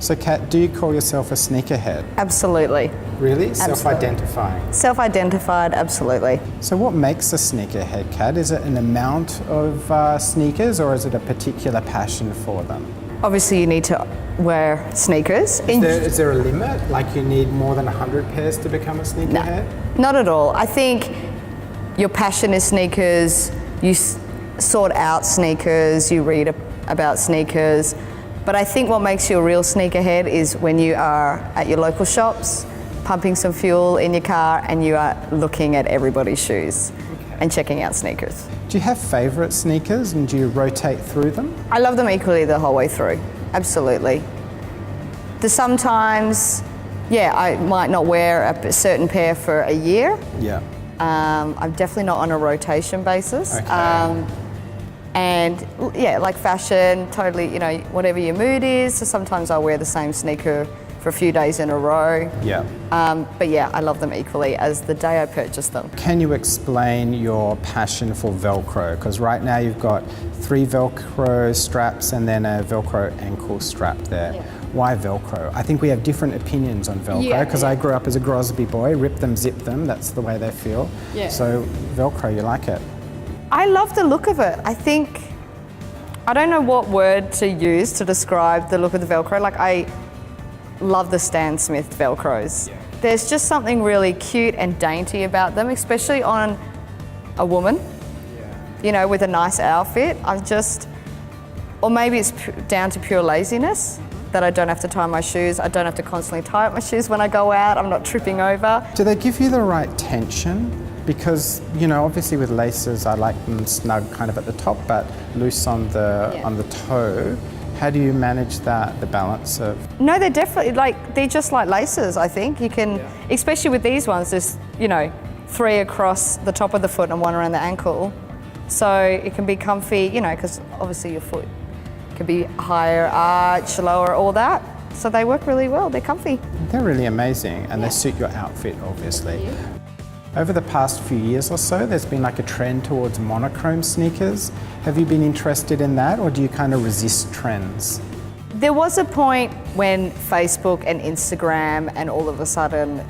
So Kat, do you call yourself a sneakerhead? Absolutely. Really? Absolutely. Self-identifying? Self-identified, absolutely. So what makes a sneakerhead, Kat? Is it an amount of sneakers or is it a particular passion for them? Obviously you need to wear sneakers. Is there a limit? Like you need more than 100 pairs to become a sneakerhead? No, not at all. I think your passion is sneakers, you sort out sneakers, you read about sneakers, but I think what makes you a real sneakerhead is when you are at your local shops, pumping some fuel in your car and you are looking at everybody's shoes and checking out sneakers. Do you have favourite sneakers and do you rotate through them? I love them equally the whole way through, absolutely. Sometimes, I might not wear a certain pair for a year. Yeah. I'm definitely not on a rotation basis. Okay. And like fashion, totally, whatever your mood is. So sometimes I'll wear the same sneaker for a few days in a row. Yeah. But I love them equally as the day I purchased them. Can you explain your passion for Velcro? Because right now you've got 3 Velcro straps and then a Velcro ankle strap there. Yeah. Why Velcro? I think we have different opinions on Velcro because I grew up as a Grosby boy, rip them, zip them, that's the way they feel. Yeah. So Velcro, you like it? I love the look of it. I don't know what word to use to describe the look of the Velcro. Like I love the Stan Smith Velcros. Yeah. There's just something really cute and dainty about them, especially on a woman, with a nice outfit. Or maybe it's down to pure laziness, that I don't have to tie my shoes. I don't have to constantly tie up my shoes when I go out. I'm not tripping over. Do they give you the right tension? Because, obviously with laces, I like them snug kind of at the top, but loose on the toe. How do you manage that, the balance of? No, they're definitely they're just like laces, I think. You can, especially with these ones, there's, 3 across the top of the foot and 1 around the ankle. So it can be comfy, because obviously your foot can be higher arch, lower, all that. So they work really well, they're comfy. They're really amazing and they suit your outfit, obviously. Over the past few years or so, there's been like a trend towards monochrome sneakers. Have you been interested in that or do you kind of resist trends? There was a point when Facebook and Instagram and all of a sudden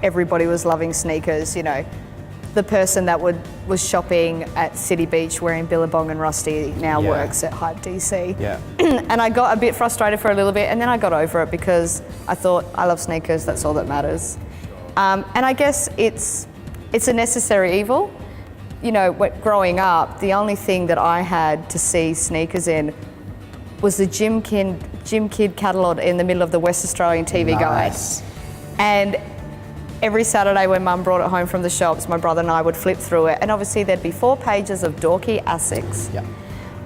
everybody was loving sneakers, The person that was shopping at City Beach wearing Billabong and Rusty now works at Hype DC. Yeah. And I got a bit frustrated for a little bit and then I got over it because I thought, I love sneakers, that's all that matters. And I guess it's a necessary evil. Growing up, the only thing that I had to see sneakers in was the Jim Kidd catalogue in the middle of the West Australian TV guide. And every Saturday when Mum brought it home from the shops, my brother and I would flip through it. And obviously there'd be 4 pages of dorky Asics. Yeah.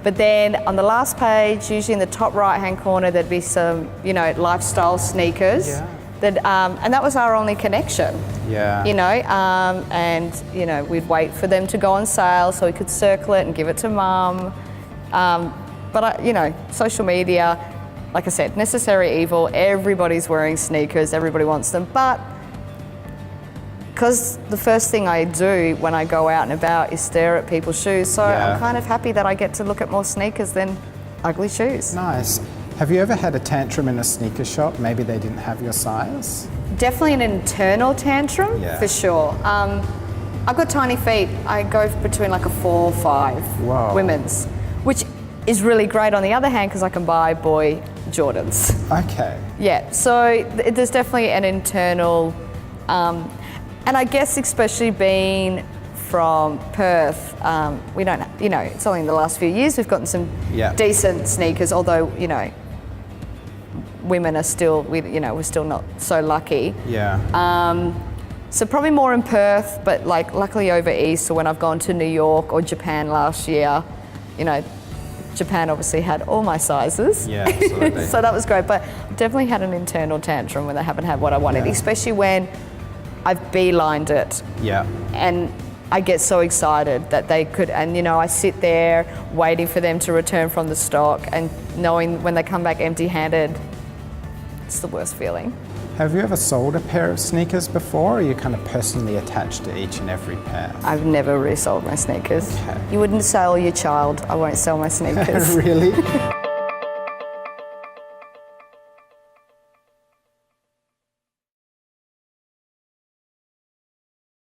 But then on the last page, usually in the top right-hand corner, there'd be some, lifestyle sneakers. Yeah. And that was our only connection. Yeah. And we'd wait for them to go on sale so we could circle it and give it to Mum. But social media, like I said, necessary evil. Everybody's wearing sneakers, everybody wants them. But because the first thing I do when I go out and about is stare at people's shoes, so I'm kind of happy that I get to look at more sneakers than ugly shoes. Nice. Have you ever had a tantrum in a sneaker shop? Maybe they didn't have your size? Definitely an internal tantrum, for sure. I've got tiny feet. I go between like a 4 or 5 women's, which is really great on the other hand because I can buy boy Jordans. Okay. Yeah, so there's definitely an internal, and I guess especially being from Perth, we don't, it's only in the last few years we've gotten some decent sneakers, although, women are still, we're still not so lucky. Yeah. So probably more in Perth, but luckily over east, so when I've gone to New York or Japan last year, Japan obviously had all my sizes. Yeah, absolutely. So that was great, but definitely had an internal tantrum when they haven't had what I wanted, especially when I've beelined it. Yeah. And I get so excited that they could, and I sit there waiting for them to return from the stock and knowing when they come back empty-handed, it's the worst feeling. Have you ever sold a pair of sneakers before, or are you kind of personally attached to each and every pair? I've never resold my sneakers. Okay. You wouldn't sell your child, I won't sell my sneakers. Really?